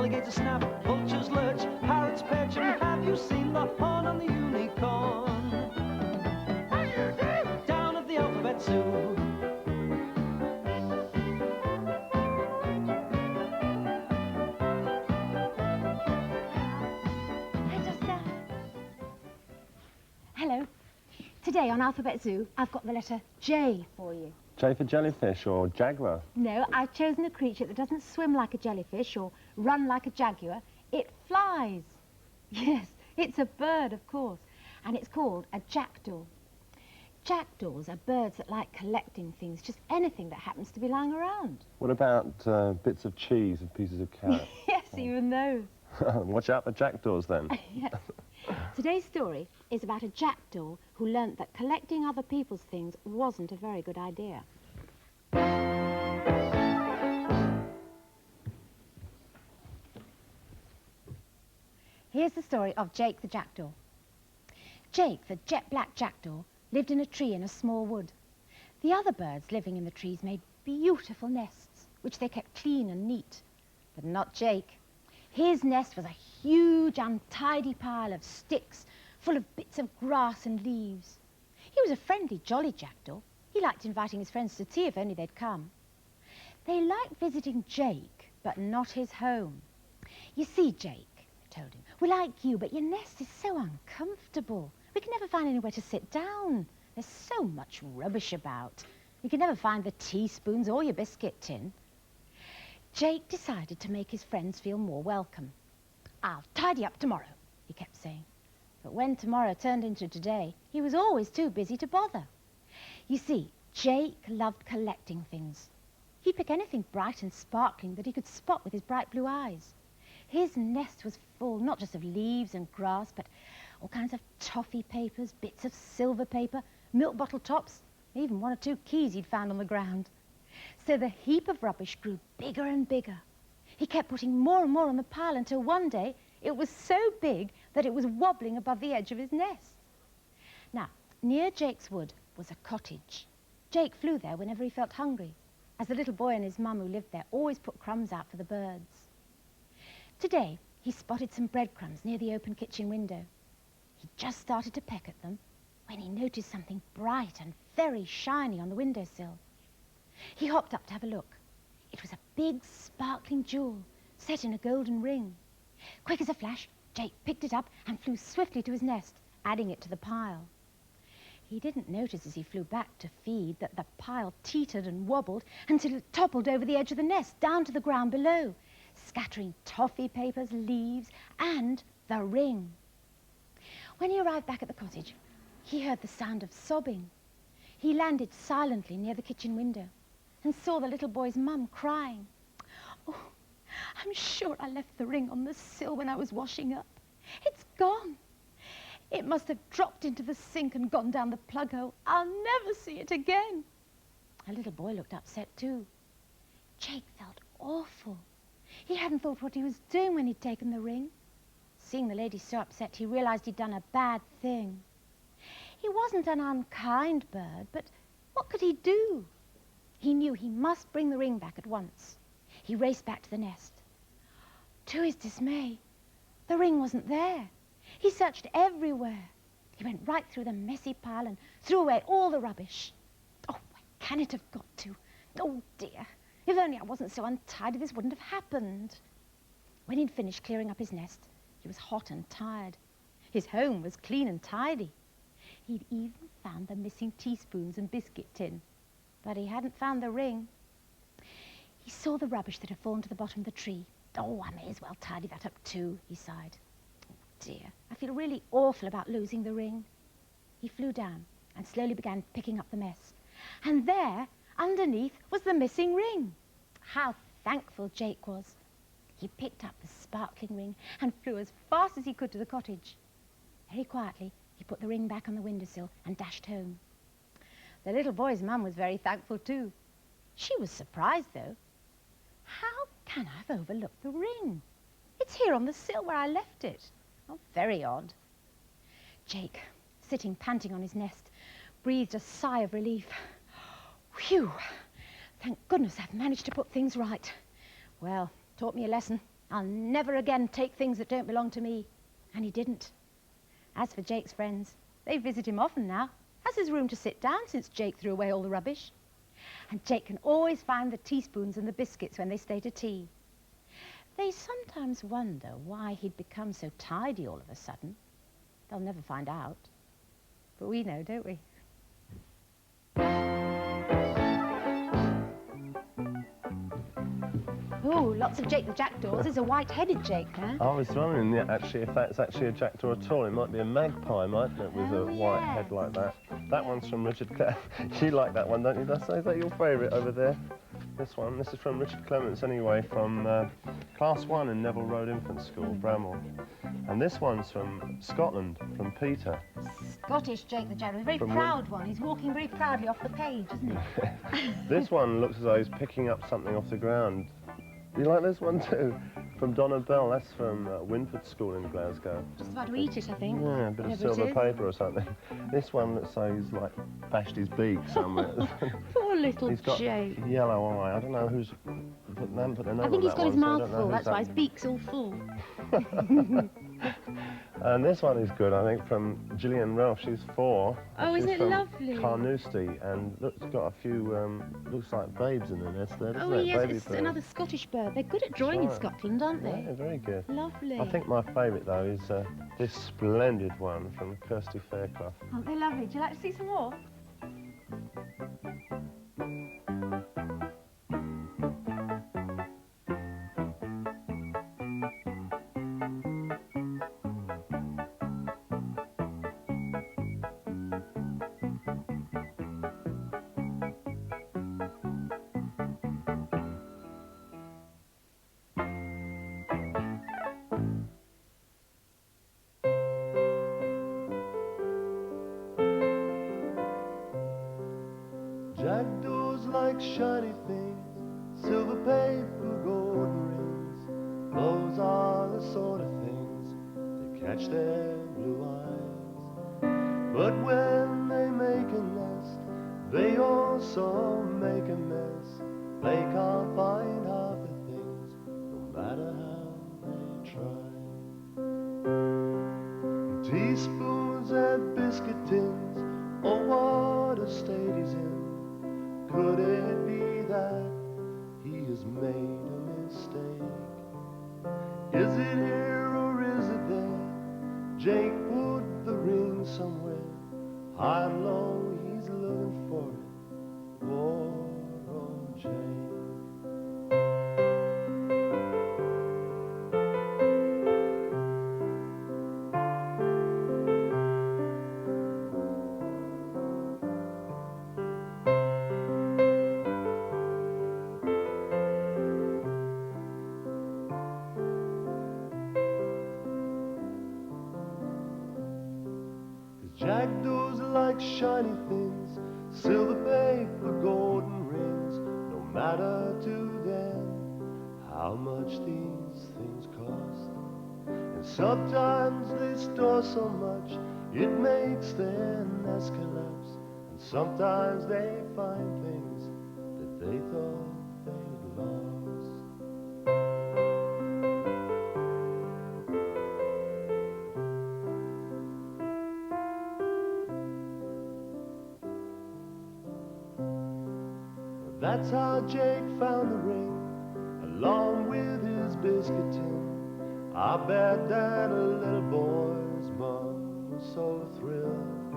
alligators snap, vultures lurch, parrots perch, and have you seen the horn on the unicorn? Down at the Alphabet Zoo. Hello. Today on Alphabet Zoo, I've got the letter J for you. J for jellyfish or jaguar? No, I've chosen a creature that doesn't swim like a jellyfish or run like a jaguar. It flies. Yes, it's a bird, of course, and it's called a jackdaw. Jackdaws are birds that like collecting things, just anything that happens to be lying around. What about bits of cheese and pieces of carrot? Yes, even those. Watch out for jackdaws then. Yes. Today's story is about a jackdaw who learnt that collecting other people's things wasn't a very good idea. Here's the story of Jake the jackdaw. Jake, the jet-black jackdaw, lived in a tree in a small wood. The other birds living in the trees made beautiful nests, which they kept clean and neat. But not Jake. His nest was a huge, untidy pile of sticks full of bits of grass and leaves. He was a friendly, jolly jackdaw. He liked inviting his friends to tea if only they'd come. They liked visiting Jake, but not his home. You see, Jake, they told him, we like you, but your nest is so uncomfortable. We can never find anywhere to sit down. There's so much rubbish about. You can never find the teaspoons or your biscuit tin. Jake decided to make his friends feel more welcome. I'll tidy up tomorrow, he kept saying. But when tomorrow turned into today, he was always too busy to bother. You see, Jake loved collecting things. He'd pick anything bright and sparkling that he could spot with his bright blue eyes. His nest was full not just of leaves and grass, but all kinds of toffee papers, bits of silver paper, milk bottle tops, even one or two keys he'd found on the ground. So the heap of rubbish grew bigger and bigger. He kept putting more and more on the pile until one day it was so big that it was wobbling above the edge of his nest. Now, near Jake's wood was a cottage. Jake flew there whenever he felt hungry, as the little boy and his mum who lived there always put crumbs out for the birds. Today, he spotted some breadcrumbs near the open kitchen window. He just started to peck at them when he noticed something bright and very shiny on the windowsill. He hopped up to have a look. It was a big, sparkling jewel set in a golden ring. Quick as a flash, Jake picked it up and flew swiftly to his nest, adding it to the pile. He didn't notice as he flew back to feed that the pile teetered and wobbled until it toppled over the edge of the nest down to the ground below, scattering toffee papers, leaves, and the ring. When he arrived back at the cottage, he heard the sound of sobbing. He landed silently near the kitchen window and saw the little boy's mum crying. Oh, I'm sure I left the ring on the sill when I was washing up. It's gone. It must have dropped into the sink and gone down the plug hole. I'll never see it again. The little boy looked upset too. Jake felt awful. He hadn't thought what he was doing when he'd taken the ring. Seeing the lady so upset, he realized he'd done a bad thing. He wasn't an unkind bird, but what could he do? He knew he must bring the ring back at once. He raced back to the nest. To his dismay, the ring wasn't there. He searched everywhere. He went right through the messy pile and threw away all the rubbish. Oh, where can it have got to? Oh, dear. If only I wasn't so untidy, this wouldn't have happened. When he'd finished clearing up his nest, he was hot and tired. His home was clean and tidy. He'd even found the missing teaspoons and biscuit tin, but he hadn't found the ring. He saw the rubbish that had fallen to the bottom of the tree. Oh, I may as well tidy that up too, he sighed. Oh, dear, I feel really awful about losing the ring. He flew down and slowly began picking up the mess. And there, underneath, was the missing ring. How thankful Jake was. He picked up the sparkling ring and flew as fast as he could to the cottage. Very quietly, he put the ring back on the windowsill and dashed home. The little boy's mum was very thankful too. She was surprised, though. How can I have overlooked the ring? It's here on the sill where I left it. Oh, very odd. Jake, sitting panting on his nest, breathed a sigh of relief. Phew! Thank goodness I've managed to put things right. Well, taught me a lesson. I'll never again take things that don't belong to me. And he didn't. As for Jake's friends, they visit him often now, as his room to sit down since Jake threw away all the rubbish. And Jake can always find the teaspoons and the biscuits when they stay to tea. They sometimes wonder why he'd become so tidy all of a sudden. They'll never find out. But we know, don't we? Oh, lots of Jake the Jackdaws. There's a white-headed Jake there. I was wondering actually if that's actually a jackdaw at all. It might be a magpie, mightn't it, with a white head like that. That one's from Richard Clements. You like that one, don't you? Is that your favourite over there? This one. This is from Richard Clements anyway, from Class 1 in Neville Road Infant School, Bramall. And this one's from Scotland, from Peter. Scottish Jake the Jackdaw. A very proud one. He's walking very proudly off the page, isn't he? This one looks as though he's picking up something off the ground. You like this one too? From Donna Bell, that's from Winford School in Glasgow. Just about to eat it, I think. Yeah, a bit of silver paper or something. This one looks like he's like bashed his beak somewhere. Poor little He's got Jake. yellow eye. I don't know who's put their name I think he's got his one, mouth full, that's why his beak's all full. And this one is good, I think, from Gillian Ralph. She's 4. Oh, She's isn't it from lovely? Carnoustie, and look, it's got a few, looks like babes in the nest there, doesn't Oh, it? yes, Baby it's birds. another Scottish bird. They're good at drawing in Right. Scotland, aren't they? Yeah, very good. Lovely. I think my favourite, though, is this splendid one from Kirsty Fairclough. Aren't they lovely? Do you like to see some more? Jackdaws like shiny things, silver paper, golden rings. Those are the sort of things that catch their blue eyes. But when they make a nest, they also make a mess. They can't find half the things, no matter how they try. Teaspoons and biscuit tins, oh what a state he's in. Could it be that he has made a mistake? Is it here or is it there? Jake put the ring somewhere. High and low, he's looking for it. Poor old Jake. Jackdaws like shiny things, silver paper, golden rings. No matter to them how much these things cost. And sometimes they store so much it makes their nest collapse. And sometimes they find things that they thought they'd lost. That's how Jake found the ring, along with his biscuit tin. I bet that a little boy's mom was so thrilled.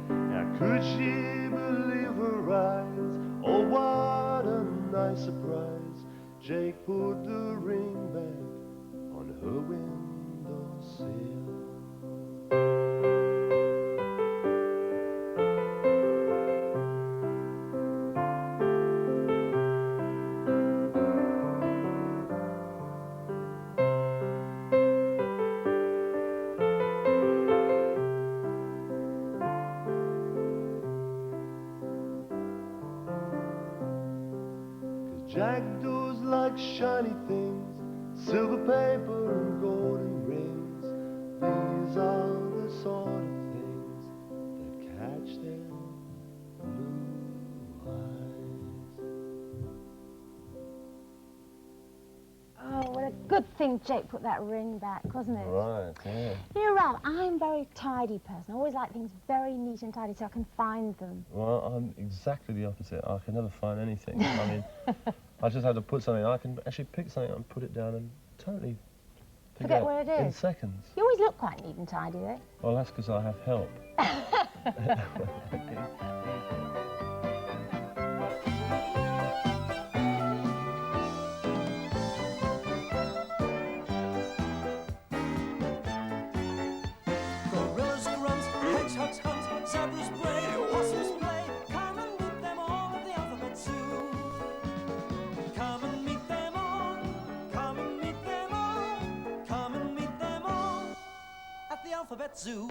Now could she believe her eyes? Oh, what a nice surprise. Jake put the ring back on her windowsill. Jackdaws like shiny things, silver paper and golden rings. These are the sort of things that catch their blue eyes. Oh, what a good good thing Jake put that ring back, wasn't it? Right, yeah. You know, Ralph, I'm a very tidy person. I always like things very neat and tidy so I can find them. Well, I'm exactly the opposite. I can never find anything. I mean, I just have to put something. I can actually pick something up and put it down and totally Forget where it is. in seconds. You always look quite neat and tidy, though. Well, that's because I have help. Gorillas runs, hedgehogs hunt, zebras bray, possums play. Come and meet them all at the alphabet zoo. Come and meet them all. Come and meet them all. Come and meet them all at the alphabet zoo.